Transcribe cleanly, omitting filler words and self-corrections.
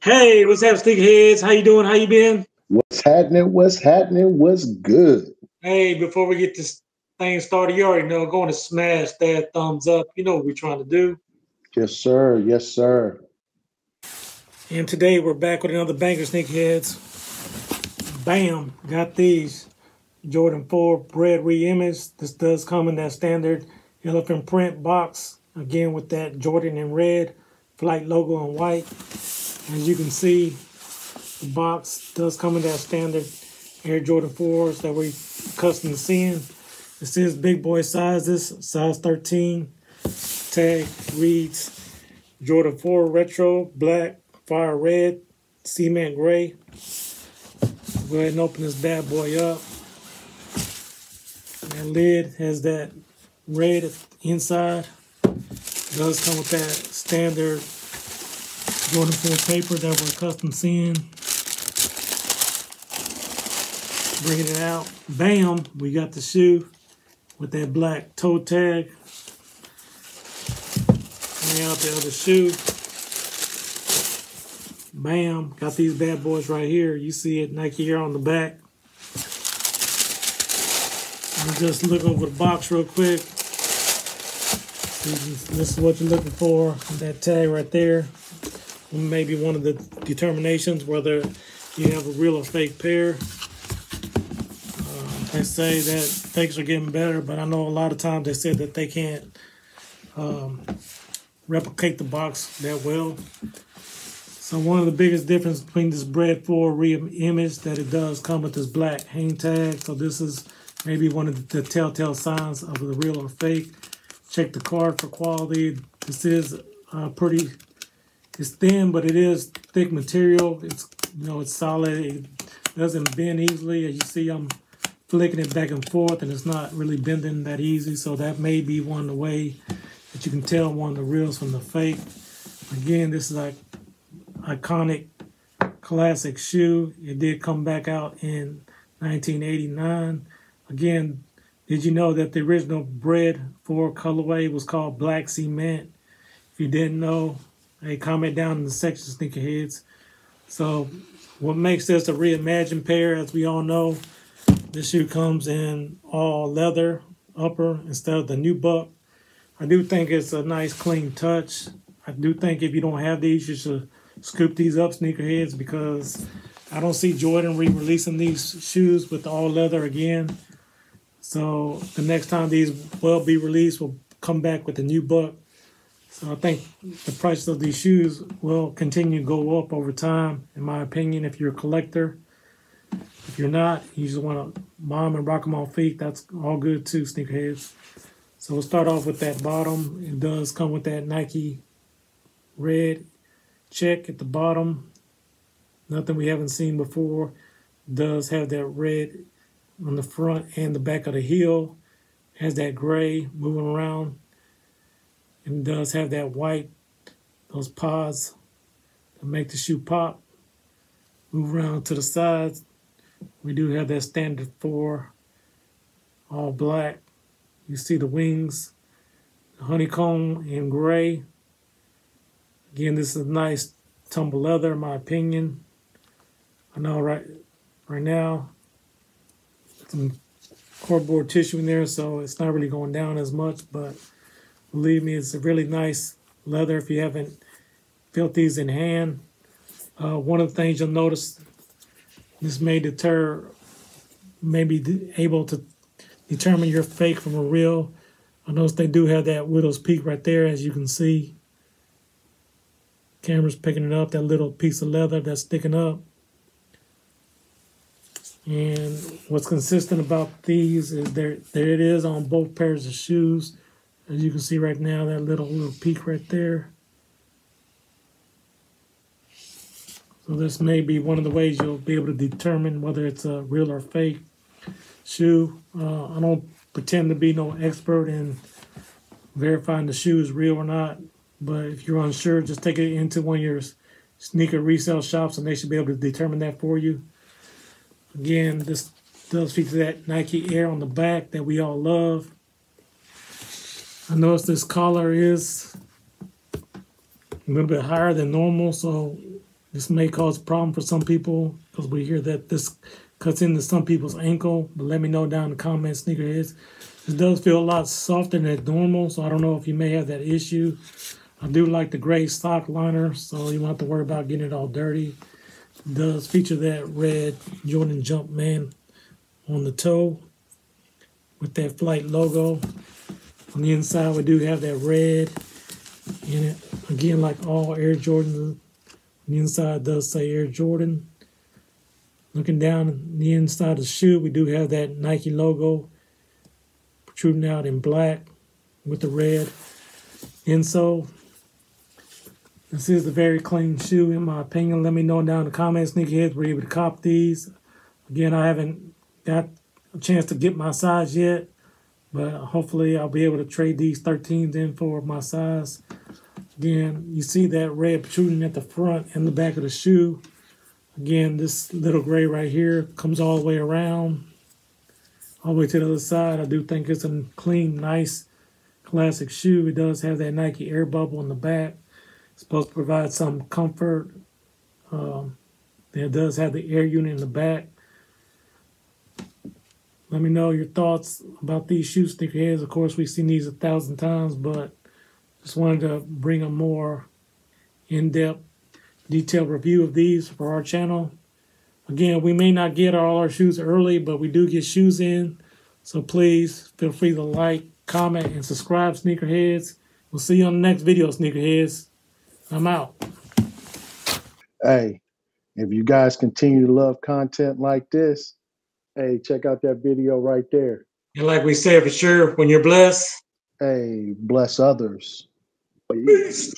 Hey, what's up, Sneakerheads? How you doing? How you been? What's happening? What's happening? What's good? Hey, before we get this thing started, you already know, going to smash that thumbs up. You know what we're trying to do. Yes, sir. Yes, sir. And today we're back with another banger, Sneakerheads. Bam! Got these Jordan 4 Bred Reimaged. This does come in that standard elephant print box. Again, with that Jordan in red, flight logo in white. As you can see, the box does come in that standard Air Jordan 4s that we accustomed to seeing. This is big boy sizes, size 13. Tag reads Jordan 4 Retro Black Fire Red Cement Gray. Go ahead and open this bad boy up. That lid has that red inside. It does come with that standard Jordan 4 paper that we're accustomed to seeing. Bringing it out. Bam! We got the shoe with that black toe tag. Bring out the other shoe. Bam! Got these bad boys right here. You see it, Nike Air on the back. Let me just look over the box real quick. This is what you're looking for. That tag right there. Maybe one of the determinations whether you have a real or fake pair. They say that fakes are getting better, but I know a lot of times they said that they can't replicate the box that well. So one of the biggest differences between this Bred 4 Reimaged that it does come with this black hang tag. So this is maybe one of the telltale signs of the real or fake. Check the card for quality. This is pretty. It's thin, but it is thick material. It's it's solid. It doesn't bend easily. As you see, I'm flicking it back and forth, and it's not really bending that easy. So that may be one of the way that you can tell one of the reals from the fake. Again, this is like iconic, classic shoe. It did come back out in 1989. Again, did you know that the original Bred 4 colorway was called Black Cement? If you didn't know, hey, comment down in the section, Sneakerheads. So what makes this a reimagined pair, as we all know, this shoe comes in all leather upper instead of the nubuck. I do think it's a nice clean touch. I do think if you don't have these, you should scoop these up, Sneakerheads, because I don't see Jordan re-releasing these shoes with all leather again. So the next time these will be released, we'll come back with the nubuck. So I think the price of these shoes will continue to go up over time, in my opinion, if you're a collector. If you're not, you just want to buy them and rock them on feet, that's all good too, Sneakerheads. So we'll start off with that bottom. It does come with that Nike red check at the bottom. Nothing we haven't seen before. It does have that red on the front and the back of the heel. Has that gray moving around. And it does have that white, those pods that make the shoe pop. Move around to the sides. We do have that standard 4, all black. You see the wings, honeycomb in gray. Again, this is nice tumble leather, in my opinion. I know right now, some cardboard tissue in there, so it's not really going down as much, but believe me, it's a really nice leather if you haven't felt these in hand. One of the things you'll notice, this may deter, maybe able to determine your fake from a real. I notice they do have that widow's peak right there, as you can see. Camera's picking it up, that little piece of leather that's sticking up. And what's consistent about these is there it is on both pairs of shoes. As you can see right now, that little peak right there. So this may be one of the ways you'll be able to determine whether it's a real or fake shoe. I don't pretend to be no expert in verifying the shoe is real or not, but if you're unsure, just take it into one of your sneaker resale shops and they should be able to determine that for you. Again, this does feature that Nike Air on the back that we all love. I noticed this collar is a little bit higher than normal, so This may cause a problem for some people because we hear that this cuts into some people's ankle, but let me know down in the comments, sneakerheads. This does feel a lot softer than normal, so I don't know if you may have that issue. I do like the gray sock liner, so you won't have to worry about getting it all dirty. It does feature that red Jordan Jumpman on the toe with that Flight logo. On the inside, we do have that red in it. Again, like all Air Jordans, the inside does say Air Jordan. Looking down the inside of the shoe, we do have that Nike logo protruding out in black with the red insole. This is a very clean shoe in my opinion. Let me know down in the comments, sneakerheads, were you able to cop these. Again, I haven't got a chance to get my size yet, but hopefully I'll be able to trade these 13s in for my size. Again, you see that red protruding at the front and the back of the shoe. Again, this little gray right here comes all the way around, all the way to the other side. I do think it's a clean, nice, classic shoe. It does have that Nike air bubble in the back. It's supposed to provide some comfort. It does have the air unit in the back. Let me know your thoughts about these shoe sneakerheads. Of course, we've seen these 1,000 times, but just wanted to bring a more in-depth, detailed review of these for our channel. Again, we may not get all our shoes early, but we do get shoes in. So please feel free to like, comment, and subscribe, sneakerheads. We'll see you on the next video, sneakerheads. I'm out. Hey, if you guys continue to love content like this, hey, check out that video right there. And like we said, for sure, when you're blessed, Hey, bless others. Peace.